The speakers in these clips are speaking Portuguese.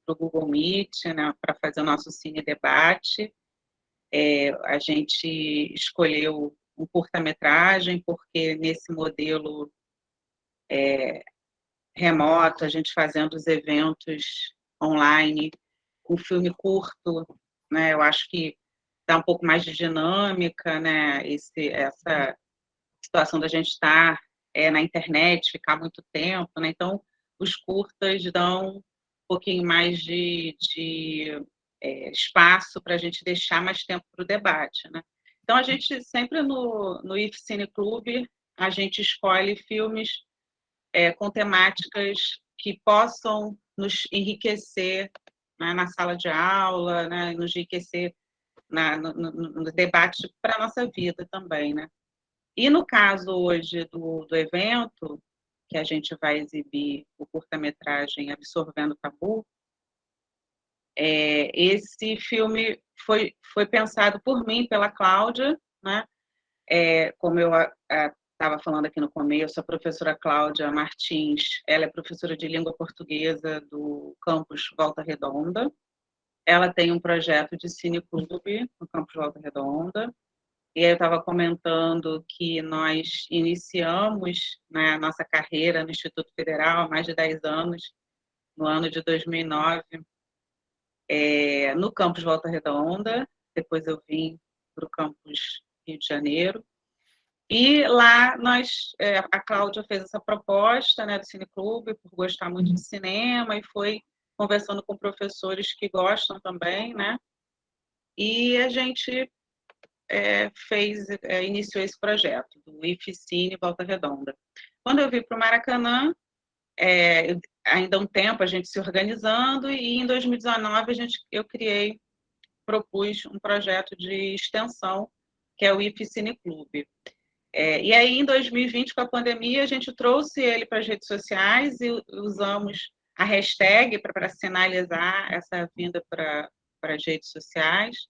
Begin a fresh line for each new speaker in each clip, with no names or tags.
o Google Meet, né, para fazer o nosso Cine Debate. A gente escolheu um curta-metragem, porque nesse modelo remoto, a gente fazendo os eventos online, um filme curto, né, eu acho que dá um pouco mais de dinâmica, né, essa situação da gente estar na internet, ficar muito tempo, né, então os curtas dão um pouquinho mais de espaço para a gente deixar mais tempo para o debate, né. Então a gente sempre no IF Cine Clube, a gente escolhe filmes com temáticas que possam nos enriquecer, né, na sala de aula, né, nos enriquecer no debate para a nossa vida também, né. E no caso hoje do evento, que a gente vai exibir o curta-metragem Absorvendo o Tabu, esse filme foi pensado por mim, pela Cláudia, né, como eu estava falando aqui no começo, a professora Cláudia Martins, ela é professora de língua portuguesa do campus Volta Redonda. Ela tem um projeto de cineclube no campus Volta Redonda. E aí eu estava comentando que nós iniciamos, né, a nossa carreira no Instituto Federal há mais de 10 anos, no ano de 2009, no campus Volta Redonda. Depois eu vim para o campus Rio de Janeiro. E lá a Cláudia fez essa proposta, né, do Cineclube, por gostar muito de cinema, e foi conversando com professores que gostam também, né? E a gente iniciou esse projeto, do IF Cine Volta Redonda. Quando eu vim para o Maracanã, ainda há um tempo a gente se organizando, e em 2019 eu propus um projeto de extensão, que é o IF Cine Clube. E aí, em 2020, com a pandemia, a gente trouxe ele para as redes sociais e usamos a hashtag para sinalizar essa vinda para as redes sociais.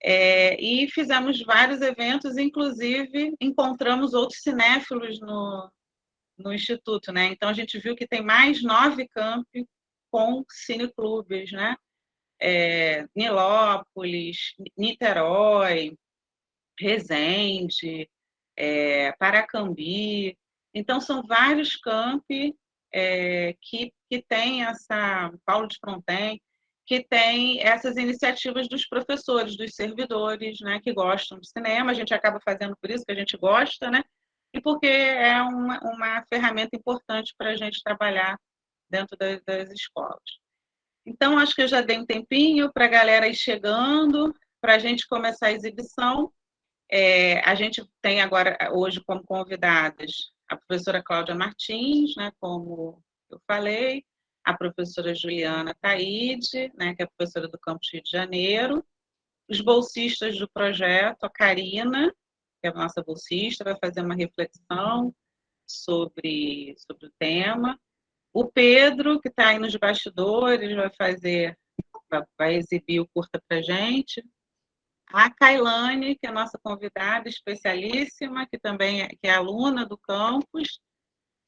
E fizemos vários eventos, inclusive encontramos outros cinéfilos no Instituto, né? Então, a gente viu que tem mais 9 campi com cineclubes, né? Nilópolis, Niterói, Resende, Paracambi. Então, são vários campi que tem Paulo de Fronten, que tem essas iniciativas dos professores, dos servidores, né, que gostam de cinema. A gente acaba fazendo por isso que a gente gosta, né? E porque é uma ferramenta importante para a gente trabalhar dentro das escolas. Então, acho que eu já dei um tempinho para a galera ir chegando, para a gente começar a exibição. A gente tem agora, hoje, como convidadas, a professora Cláudia Martins, né, como eu falei, a professora Juliana Taide, né, que é professora do Campus Rio de Janeiro, os bolsistas do projeto, a Karina, que é a nossa bolsista, vai fazer uma reflexão sobre o tema, o Pedro, que está aí nos bastidores, vai exibir o curta para a gente, a Kailane, que é a nossa convidada especialíssima, que também que é aluna do campus,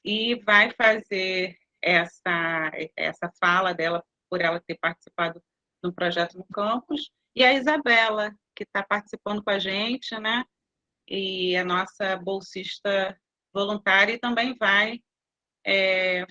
e vai fazer essa fala dela, por ela ter participado do projeto no campus, e a Isabela, que está participando com a gente, né? E a nossa bolsista voluntária, e também vai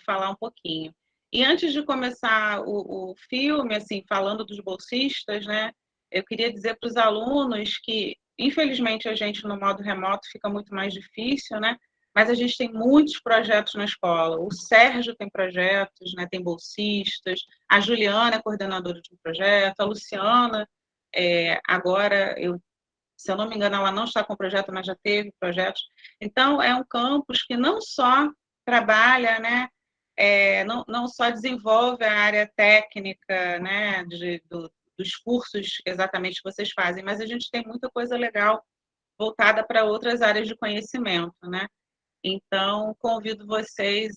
falar um pouquinho. E antes de começar o filme, assim, falando dos bolsistas, né, eu queria dizer para os alunos que, infelizmente, a gente no modo remoto fica muito mais difícil, né? Mas a gente tem muitos projetos na escola. O Sérgio tem projetos, né, tem bolsistas, a Juliana é coordenadora de um projeto, a Luciana, agora, se eu não me engano, ela não está com projeto, mas já teve projetos. Então, é um campus que não só trabalha, né, não só desenvolve a área técnica, né, dos cursos exatamente que vocês fazem, mas a gente tem muita coisa legal voltada para outras áreas de conhecimento, né? Então, convido vocês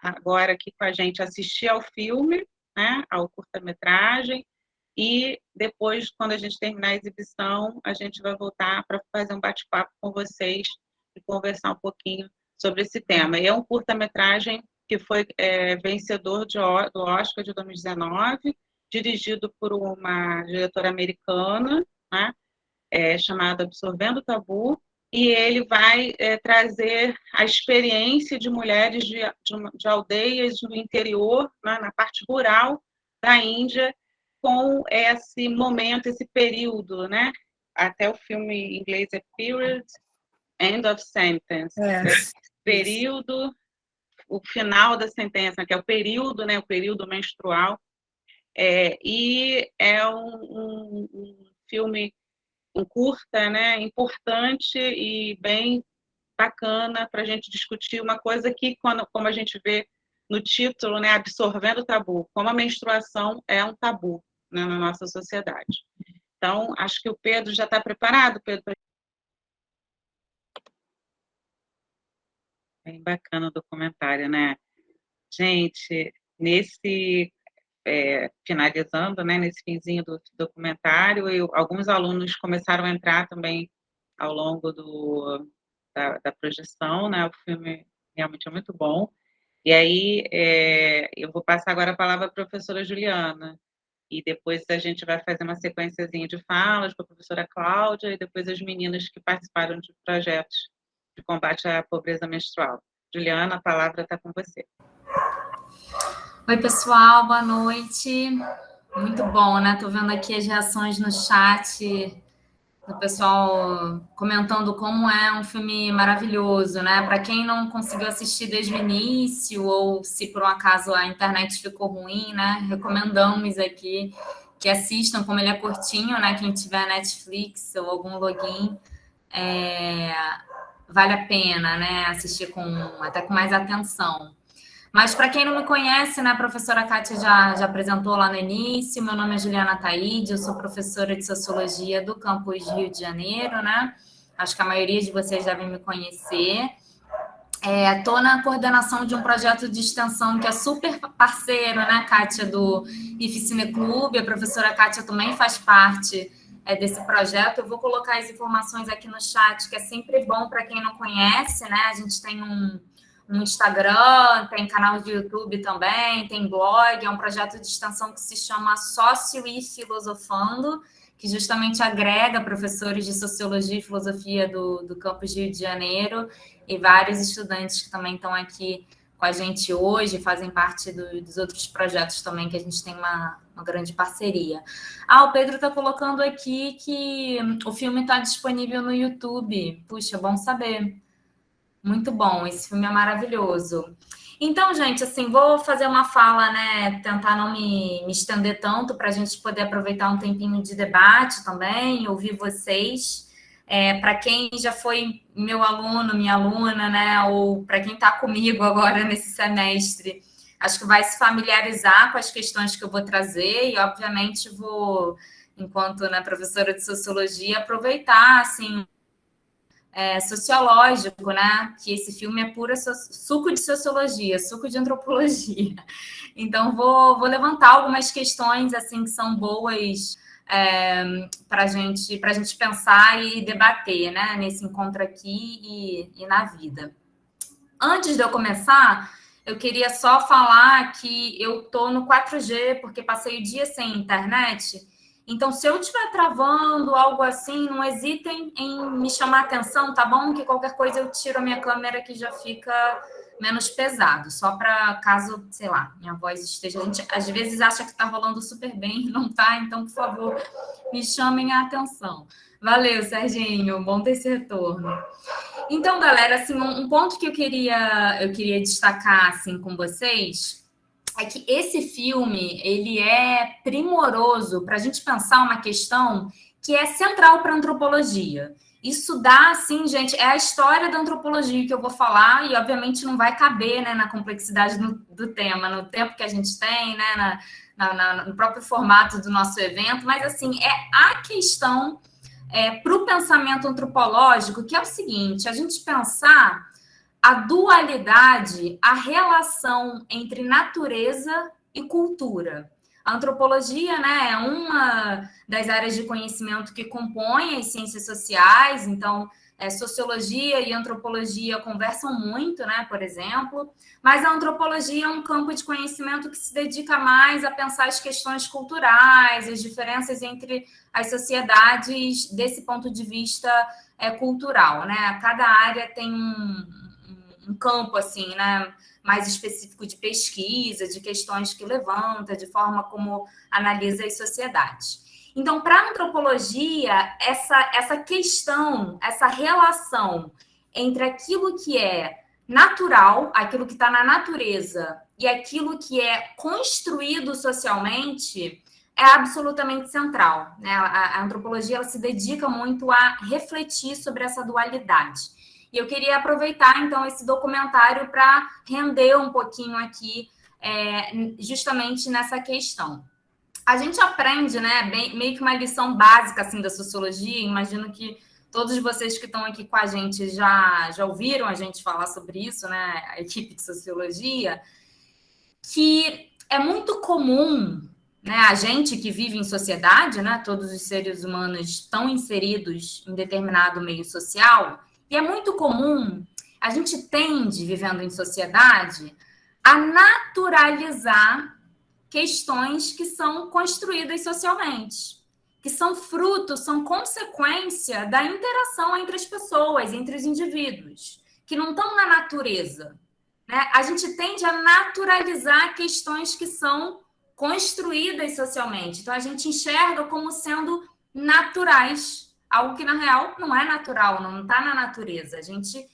agora aqui com a gente assistir ao filme, né, ao curta-metragem, e depois, quando a gente terminar a exibição, a gente vai voltar para fazer um bate-papo com vocês e conversar um pouquinho sobre esse tema. E é um curta-metragem que foi vencedor do Oscar de 2019, dirigido por uma diretora americana, né, chamada Absorvendo o Tabu, e ele vai trazer a experiência de mulheres de aldeias do interior, né, na parte rural da Índia, com esse momento, esse período, né? Até o filme em inglês é Period, End of Sentence. Período, o final da sentença, que é o período, né? O período menstrual. E é um filme, um curta, né? Importante e bem bacana para a gente discutir uma coisa que, como a gente vê no título, né? Absorvendo o tabu, como a menstruação é um tabu, né, na nossa sociedade. Então, acho que o Pedro já está preparado, Pedro? Bem bacana o documentário, né? Gente, finalizando, né, nesse finzinho do documentário, alguns alunos começaram a entrar também ao longo da projeção, né? O filme realmente é muito bom. E aí, eu vou passar agora a palavra à professora Juliana. E depois a gente vai fazer uma sequenciazinha de falas com a professora Cláudia e depois as meninas que participaram de projetos de combate à pobreza menstrual. Juliana, a palavra está com você.
Oi, pessoal, boa noite. Muito bom, né? Estou vendo aqui as reações no chat do pessoal comentando como é um filme maravilhoso, né? Para quem não conseguiu assistir desde o início ou se por um acaso a internet ficou ruim, né? Recomendamos aqui que assistam, como ele é curtinho, né? Quem tiver Netflix ou algum login, vale a pena, né? Assistir até com mais atenção. Mas para quem não me conhece, né, a professora Kátia já apresentou lá no início. Meu nome é Juliana Taide, eu sou professora de Sociologia do campus Rio de Janeiro, né? Acho que a maioria de vocês devem me conhecer. Estou na coordenação de um projeto de extensão que é super parceiro, né, Kátia, do IF Cine Clube. A professora Kátia também faz parte desse projeto. Eu vou colocar as informações aqui no chat, que é sempre bom para quem não conhece, né? A gente tem um Instagram, tem canal de YouTube também, tem blog, é um projeto de extensão que se chama Sócio e Filosofando, que justamente agrega professores de Sociologia e Filosofia do campus Rio de Janeiro e vários estudantes que também estão aqui com a gente hoje, fazem parte dos outros projetos também, que a gente tem uma grande parceria. O Pedro está colocando aqui que o filme está disponível no YouTube. Puxa, bom saber. Muito bom, esse filme é maravilhoso. Então, gente, assim, vou fazer uma fala, né? Tentar não me estender tanto para a gente poder aproveitar um tempinho de debate também, ouvir vocês. Para quem já foi meu aluno, minha aluna, né? Ou para quem está comigo agora nesse semestre, acho que vai se familiarizar com as questões que eu vou trazer e, obviamente, vou, enquanto professora de sociologia, aproveitar, assim, sociológico, né? Que esse filme é pura suco de sociologia, suco de antropologia. Então, vou levantar algumas questões assim que são boas para a gente pensar e debater, né? Nesse encontro aqui e na vida. Antes de eu começar, eu queria só falar que eu estou no 4G, porque passei o dia sem internet. Então, se eu estiver travando, algo assim, não hesitem em me chamar a atenção, tá bom? Que qualquer coisa eu tiro a minha câmera que já fica menos pesado. Só para caso, sei lá, minha voz esteja... A gente às vezes acha que tá rolando super bem, não tá? Então, por favor, me chamem a atenção. Valeu, Serginho. Bom ter esse retorno. Então, galera, assim, um ponto que eu queria destacar assim, com vocês é que esse filme ele é primoroso para a gente pensar uma questão que é central para a antropologia. Isso dá, assim, gente, é a história da antropologia que eu vou falar e, obviamente, não vai caber, né, na complexidade do tema, no tempo que a gente tem, né, no próprio formato do nosso evento, mas, assim, é a questão para o pensamento antropológico, que é o seguinte, a gente pensar a dualidade, a relação entre natureza e cultura. A antropologia, né, é uma das áreas de conhecimento que compõem as ciências sociais, então Sociologia e antropologia conversam muito, né, por exemplo, mas a antropologia é um campo de conhecimento que se dedica mais a pensar as questões culturais, as diferenças entre as sociedades desse ponto de vista cultural, né? Cada área tem um campo, assim, né, mais específico de pesquisa, de questões que levanta, de forma como analisa as sociedades. Então, para a antropologia, essa questão, essa relação entre aquilo que é natural, aquilo que está na natureza, e aquilo que é construído socialmente, é absolutamente central, né? A antropologia ela se dedica muito a refletir sobre essa dualidade. E eu queria aproveitar, então, esse documentário para render um pouquinho aqui, justamente nessa questão. A gente aprende, né, meio que uma lição básica, assim, da sociologia. Imagino que todos vocês que estão aqui com a gente já ouviram a gente falar sobre isso, né, a equipe de sociologia, que é muito comum, né, a gente que vive em sociedade, né, todos os seres humanos estão inseridos em determinado meio social, e é muito comum, a gente tende, vivendo em sociedade, a naturalizar questões que são construídas socialmente, que são fruto, são consequência da interação entre as pessoas, entre os indivíduos, que não estão na natureza, né? A gente tende a naturalizar questões que são construídas socialmente. Então, a gente enxerga como sendo naturais, algo que, na real, não é natural, não está na natureza. A gente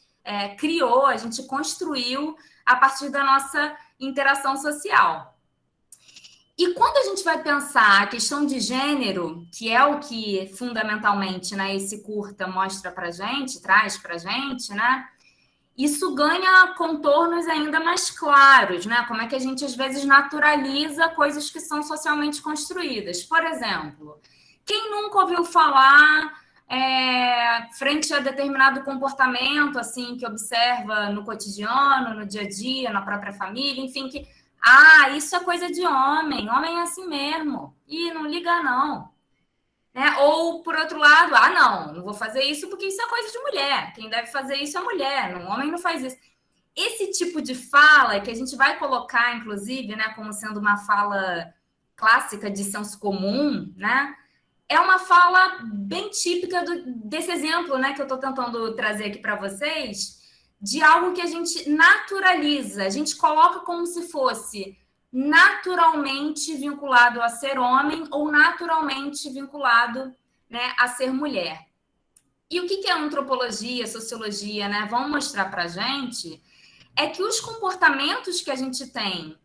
criou, a gente construiu a partir da nossa interação social. E quando a gente vai pensar a questão de gênero, que é o que fundamentalmente, né, esse curta mostra para gente, traz para gente, né, isso ganha contornos ainda mais claros, né? Como é que a gente às vezes naturaliza coisas que são socialmente construídas. Por exemplo, quem nunca ouviu falar frente a determinado comportamento assim que observa no cotidiano, no dia a dia, na própria família, enfim, que isso é coisa de homem é assim mesmo, e não liga não. Né? Ou, por outro lado, não vou fazer isso porque isso é coisa de mulher, quem deve fazer isso é mulher, o homem não faz isso. Esse tipo de fala, que a gente vai colocar, inclusive, né, como sendo uma fala clássica de senso comum, né, é uma fala bem típica desse exemplo, né, que eu estou tentando trazer aqui para vocês, de algo que a gente naturaliza, a gente coloca como se fosse naturalmente vinculado a ser homem ou naturalmente vinculado, né, a ser mulher. E o que a antropologia, a sociologia, né, vão mostrar para a gente é que os comportamentos que a gente tem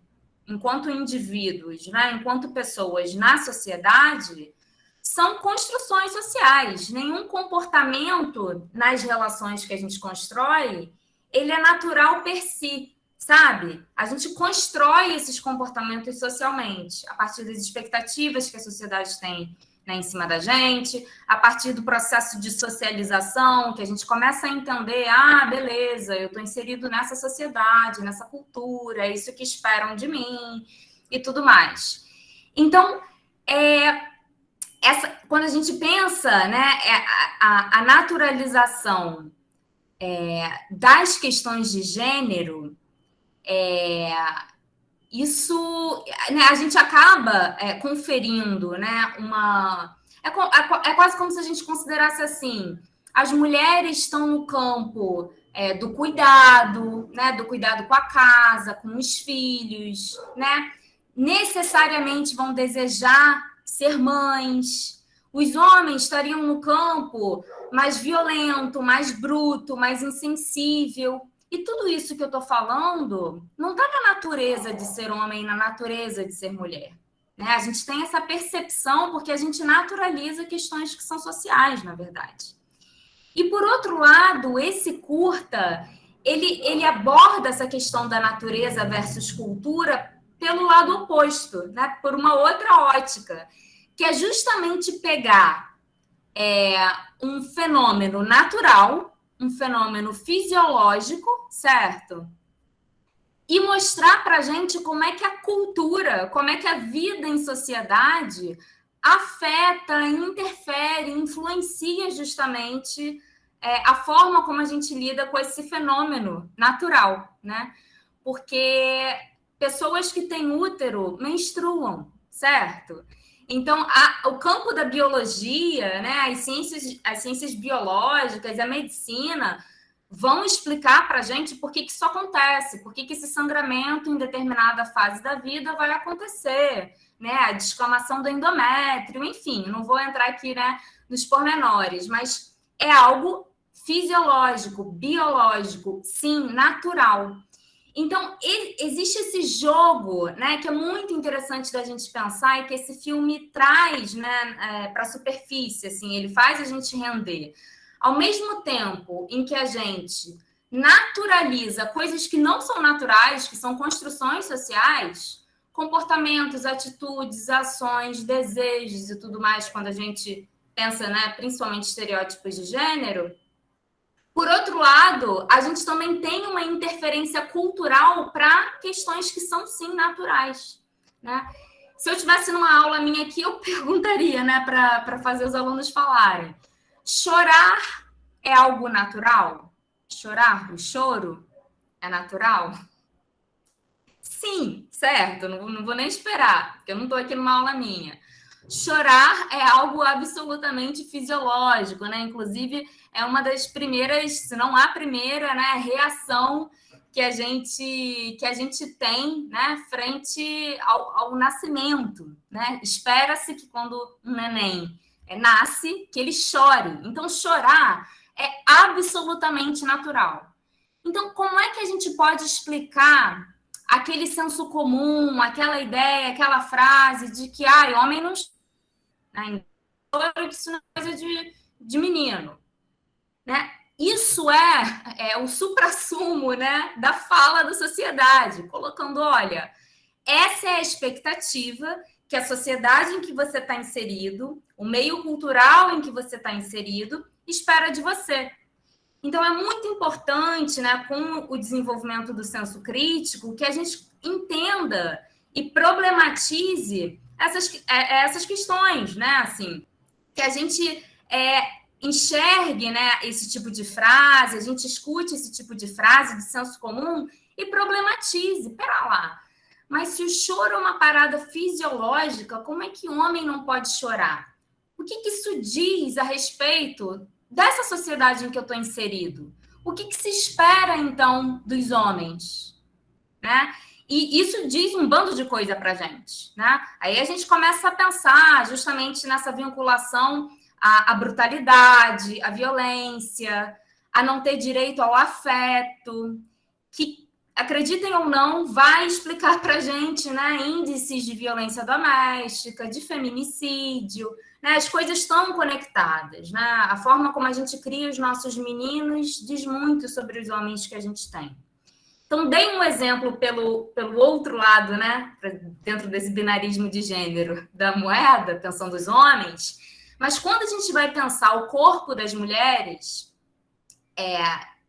enquanto indivíduos, né, enquanto pessoas na sociedade, são construções sociais. Nenhum comportamento nas relações que a gente constrói, ele é natural per si, sabe? A gente constrói esses comportamentos socialmente, a partir das expectativas que a sociedade tem, né, em cima da gente, a partir do processo de socialização, que a gente começa a entender, beleza, eu estou inserido nessa sociedade, nessa cultura, é isso que esperam de mim, e tudo mais. Então, quando a gente pensa, né, a naturalização das questões de gênero, isso, né, a gente acaba conferindo, né, é quase como se a gente considerasse assim, as mulheres estão no campo do cuidado, né, do cuidado com a casa, com os filhos, né, necessariamente vão desejar ser mães. Os homens estariam no campo mais violento, mais bruto, mais insensível. E tudo isso que eu estou falando não está na natureza de ser homem, na natureza de ser mulher. Né? A gente tem essa percepção porque a gente naturaliza questões que são sociais, na verdade. E, por outro lado, esse curta, ele aborda essa questão da natureza versus cultura pelo lado oposto, né? Por uma outra ótica, que é justamente pegar um fenômeno natural, um fenômeno fisiológico, certo? E mostrar para a gente como é que a cultura, como é que a vida em sociedade afeta, interfere, influencia justamente a forma como a gente lida com esse fenômeno natural, né? Porque pessoas que têm útero menstruam, certo? Então, o campo da biologia, né, as ciências biológicas, a medicina, vão explicar para a gente por que isso acontece, por que esse sangramento em determinada fase da vida vai acontecer, né? A descamação do endométrio, enfim, não vou entrar aqui, né, nos pormenores, mas é algo fisiológico, biológico, sim, natural. Então, existe esse jogo, né, que é muito interessante da gente pensar e que esse filme traz, né, para a superfície, assim, ele faz a gente render. Ao mesmo tempo em que a gente naturaliza coisas que não são naturais, que são construções sociais, comportamentos, atitudes, ações, desejos e tudo mais, quando a gente pensa, né, principalmente estereótipos de gênero. Por outro lado, a gente também tem uma interferência cultural para questões que são, sim, naturais, né? Se eu estivesse numa aula minha aqui, eu perguntaria, né, para fazer os alunos falarem. Chorar é algo natural? Chorar, o choro é natural? Sim, certo, não vou nem esperar, porque eu não estou aqui numa aula minha. Chorar é algo absolutamente fisiológico, né? Inclusive, é uma das primeiras, se não a primeira, né, reação que a gente tem, né, frente ao nascimento, né? Espera-se que quando um neném nasce, que ele chore. Então, chorar é absolutamente natural. Então, como é que a gente pode explicar aquele senso comum, aquela ideia, aquela frase de que homem não chora, isso não é coisa de menino, né? Isso é o suprassumo, né, da fala da sociedade, colocando, olha, essa é a expectativa que a sociedade em que você está inserido, o meio cultural em que você está inserido, espera de você. Então, é muito importante, né, com o desenvolvimento do senso crítico, que a gente entenda e problematize essas questões, né, assim, que a gente enxergue, né, esse tipo de frase, a gente escute esse tipo de frase de senso comum e problematize. Pera lá, mas se o choro é uma parada fisiológica, como é que o homem não pode chorar? O que isso diz a respeito dessa sociedade em que eu estou inserido? O que se espera, então, dos homens? Né? E isso diz um bando de coisa para a gente. Né? Aí a gente começa a pensar justamente nessa vinculação à brutalidade, à violência, a não ter direito ao afeto, que, acreditem ou não, vai explicar para a gente, né, índices de violência doméstica, de feminicídio, né, as coisas estão conectadas, né? A forma como a gente cria os nossos meninos diz muito sobre os homens que a gente tem. Então, dei um exemplo pelo outro lado, né, dentro desse binarismo de gênero da moeda, pensando os homens, mas quando a gente vai pensar o corpo das mulheres,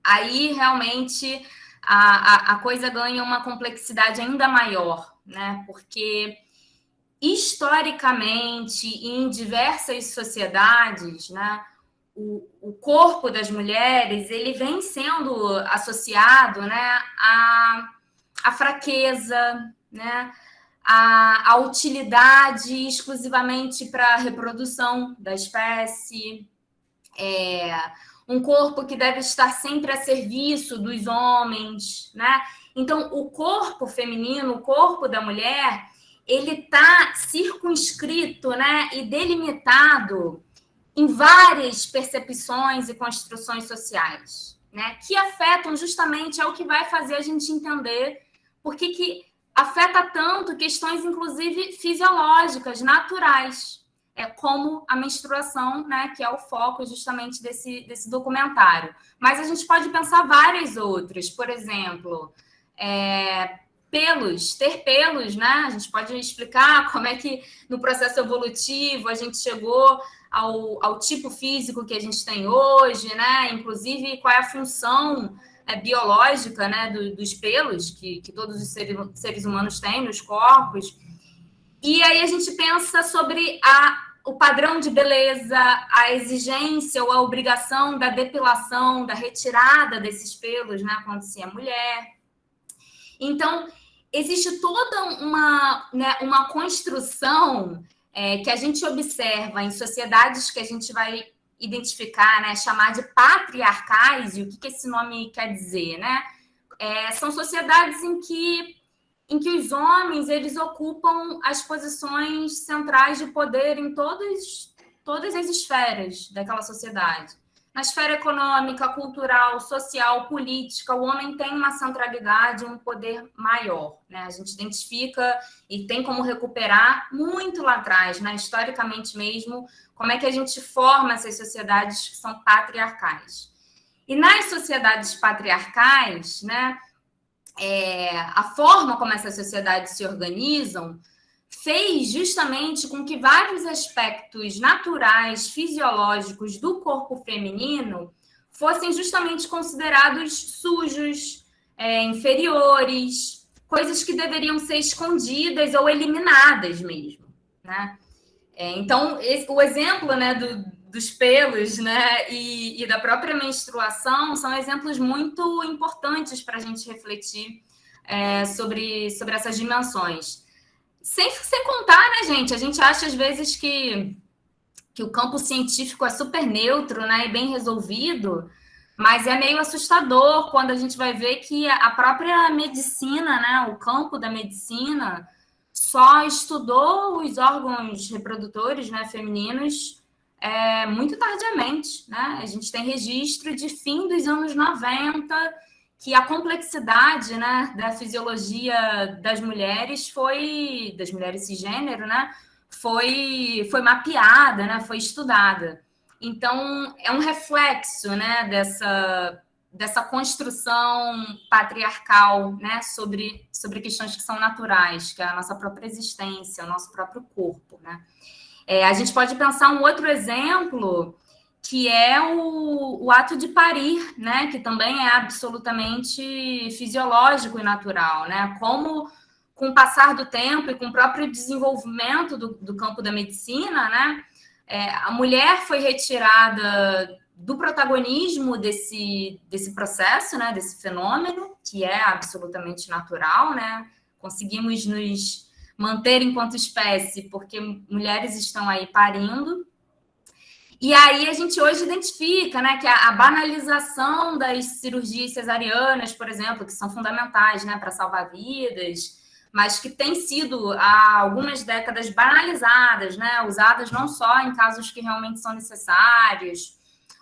aí realmente a coisa ganha uma complexidade ainda maior, né? Porque historicamente, em diversas sociedades, né, o corpo das mulheres ele vem sendo associado, né, à fraqueza, né, à utilidade exclusivamente para a reprodução da espécie, um corpo que deve estar sempre a serviço dos homens, né? Então, o corpo feminino, o corpo da mulher, ele está circunscrito, né, e delimitado em várias percepções e construções sociais, né, que afetam justamente ao que vai fazer a gente entender por que afeta tanto questões, inclusive, fisiológicas, naturais, como a menstruação, né, que é o foco justamente desse documentário. Mas a gente pode pensar várias outras, por exemplo, ter pelos, né? A gente pode explicar como é que no processo evolutivo a gente chegou ao tipo físico que a gente tem hoje, né? Inclusive, qual é a função biológica, né, dos pelos que todos os seres humanos têm nos corpos. E aí a gente pensa sobre o padrão de beleza, a exigência ou a obrigação da depilação, da retirada desses pelos, né, quando se é mulher. Então, existe toda uma construção que a gente observa em sociedades que a gente vai identificar, né, chamar de patriarcais, e o que esse nome quer dizer, né? São sociedades em que os homens eles ocupam as posições centrais de poder em todas as esferas daquela sociedade. Na esfera econômica, cultural, social, política, o homem tem uma centralidade, um poder maior, né? A gente identifica e tem como recuperar muito lá atrás, né? Historicamente mesmo, como é que a gente forma essas sociedades que são patriarcais. E nas sociedades patriarcais, né, a forma como essas sociedades se organizam fez justamente com que vários aspectos naturais, fisiológicos do corpo feminino fossem justamente considerados sujos, inferiores, coisas que deveriam ser escondidas ou eliminadas mesmo, né? Então, o exemplo, né, dos pelos, né, e da própria menstruação são exemplos muito importantes para a gente refletir sobre essas dimensões. Sem contar, né, gente? A gente acha às vezes que o campo científico é super neutro, né, e bem resolvido, mas é meio assustador quando a gente vai ver que a própria medicina, né, o campo da medicina, só estudou os órgãos reprodutores, né, femininos muito tardiamente, né? A gente tem registro de fim dos anos 90, que a complexidade, né, da fisiologia das mulheres cisgênero, né, foi mapeada, né, foi estudada. Então, é um reflexo, né, dessa construção patriarcal, né, sobre questões que são naturais, que é a nossa própria existência, o nosso próprio corpo, né. A gente pode pensar um outro exemplo, que é o ato de parir, né, que também é absolutamente fisiológico e natural, né, como com o passar do tempo e com o próprio desenvolvimento do campo da medicina, né, a mulher foi retirada do protagonismo desse processo, né, desse fenômeno, que é absolutamente natural, né, conseguimos nos manter enquanto espécie, porque mulheres estão aí parindo. E aí a gente hoje identifica, né, que a banalização das cirurgias cesarianas, por exemplo, que são fundamentais, né, para salvar vidas, mas que têm sido há algumas décadas banalizadas, né, usadas não só em casos que realmente são necessários,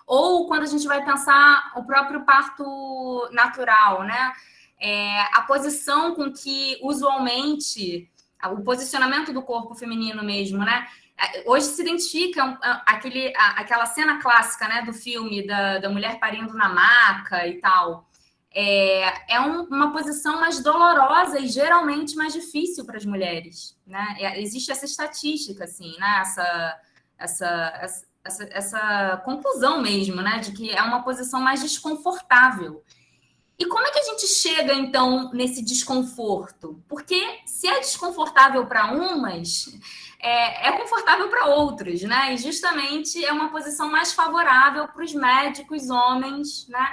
ou quando a gente vai pensar o próprio parto natural, né, a posição com que usualmente o posicionamento do corpo feminino mesmo, né? Hoje se identifica aquela cena clássica, né, do filme da mulher parindo na maca e tal. Uma posição mais dolorosa e geralmente mais difícil para as mulheres, né? Existe essa estatística, assim, né? Essa conclusão mesmo, né, de que é uma posição mais desconfortável. E como é que a gente chega, então, nesse desconforto? Porque se é desconfortável para umas, é confortável para outros, né? E justamente é uma posição mais favorável para os médicos homens, né,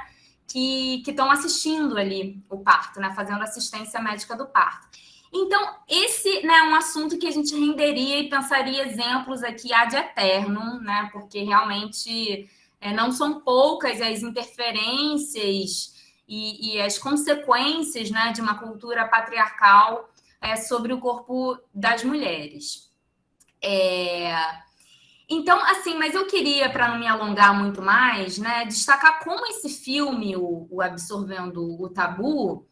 que estão assistindo ali o parto, né, fazendo assistência médica do parto. Então, esse, né, é um assunto que a gente renderia e pensaria exemplos aqui ad eternum, né, porque realmente não são poucas as interferências e as consequências, né, de uma cultura patriarcal sobre o corpo das mulheres. Então, assim, mas eu queria, para não me alongar muito mais, né, destacar como esse filme, o Absorvendo o Tabu,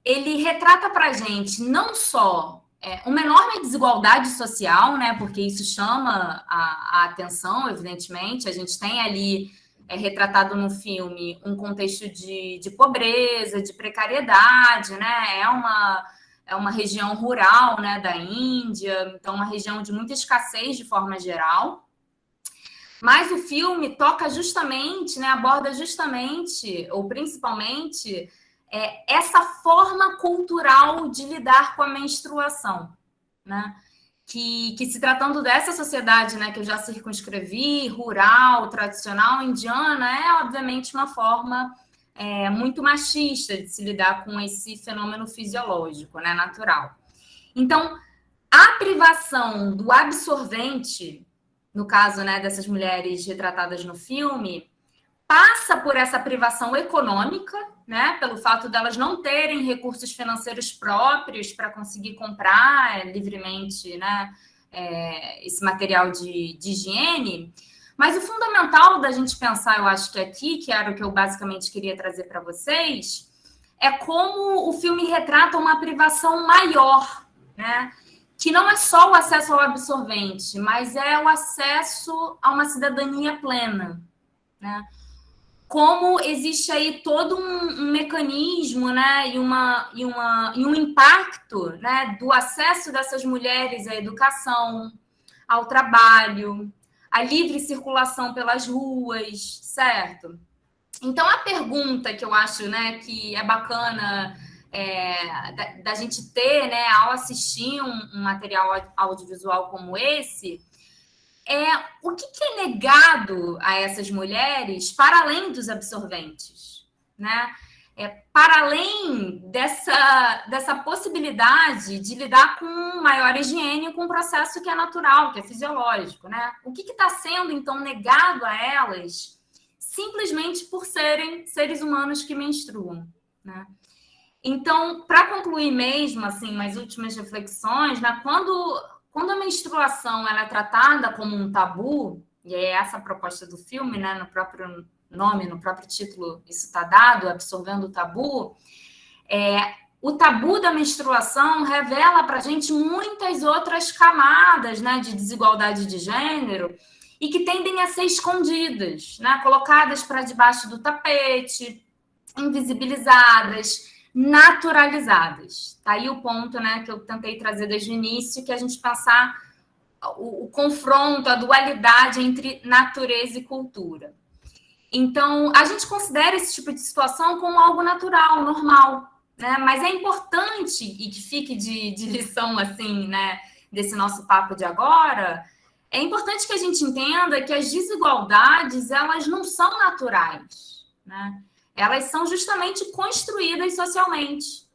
ele retrata para a gente não só uma enorme desigualdade social, né, porque isso chama a atenção, evidentemente. A gente tem ali retratado no filme um contexto de pobreza, de precariedade, né? É uma região rural, né, da Índia, então uma região de muita escassez de forma geral. Mas o filme toca justamente, né, aborda justamente, ou principalmente, essa forma cultural de lidar com a menstruação, né? que se tratando dessa sociedade, né, que eu já circunscrevi, rural, tradicional, indiana, é obviamente uma forma muito machista de se lidar com esse fenômeno fisiológico, né, natural. Então, a privação do absorvente, no caso, né, dessas mulheres retratadas no filme, passa por essa privação econômica, né, pelo fato delas não terem recursos financeiros próprios para conseguir comprar livremente, né, esse material de higiene. Mas o fundamental da gente pensar, eu acho que aqui, que era o que eu basicamente queria trazer para vocês, é como o filme retrata uma privação maior, né, que não é só o acesso ao absorvente, mas é o acesso a uma cidadania plena, né? Como existe aí todo um mecanismo, né, e um impacto, né, do acesso dessas mulheres à educação, ao trabalho, à livre circulação pelas ruas, certo? Então, a pergunta que eu acho, né, que é bacana da gente ter, né, ao assistir um material audiovisual como esse, o que é negado a essas mulheres para além dos absorventes, né? Para além dessa possibilidade de lidar com maior higiene, com um processo que é natural, que é fisiológico, né? O que está sendo, então, negado a elas simplesmente por serem seres humanos que menstruam, né? Então, para concluir mesmo, assim, mais últimas reflexões, né? Quando a menstruação ela é tratada como um tabu, e é essa a proposta do filme, né? No próprio nome, no próprio título, isso está dado, absorvendo o tabu. O tabu da menstruação revela para a gente muitas outras camadas, né, de desigualdade de gênero e que tendem a ser escondidas, né, colocadas para debaixo do tapete, invisibilizadas, naturalizadas. Tá aí o ponto, né, que eu tentei trazer desde o início, que a gente pensar o confronto, a dualidade entre natureza e cultura. Então, a gente considera esse tipo de situação como algo natural, normal, né? Mas é importante, e que fique de lição, assim, né, desse nosso papo de agora, é importante que a gente entenda que as desigualdades, elas não são naturais, né? Elas são justamente construídas socialmente.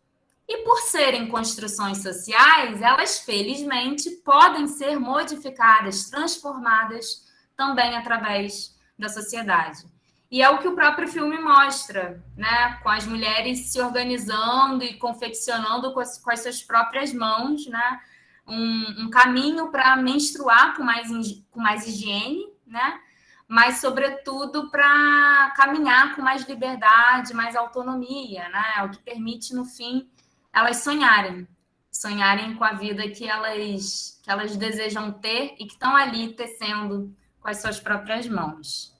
E por serem construções sociais, elas, felizmente, podem ser modificadas, transformadas também através da sociedade. E é o que o próprio filme mostra, né? Com as mulheres se organizando e confeccionando com as suas próprias mãos, né? Um caminho para menstruar com mais higiene, né? Mas, sobretudo, para caminhar com mais liberdade, mais autonomia, né? O que permite, no fim, elas sonharem com a vida que elas desejam ter e que estão ali tecendo com as suas próprias mãos.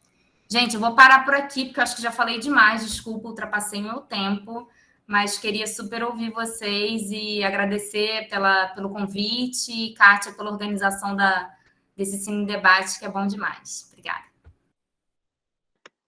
Gente, eu vou parar por aqui, porque eu acho que já falei demais, desculpa, ultrapassei meu tempo, mas queria super ouvir vocês e agradecer pelo convite e, Kátia, pela organização desse Cine Debate, que é bom demais. Obrigada.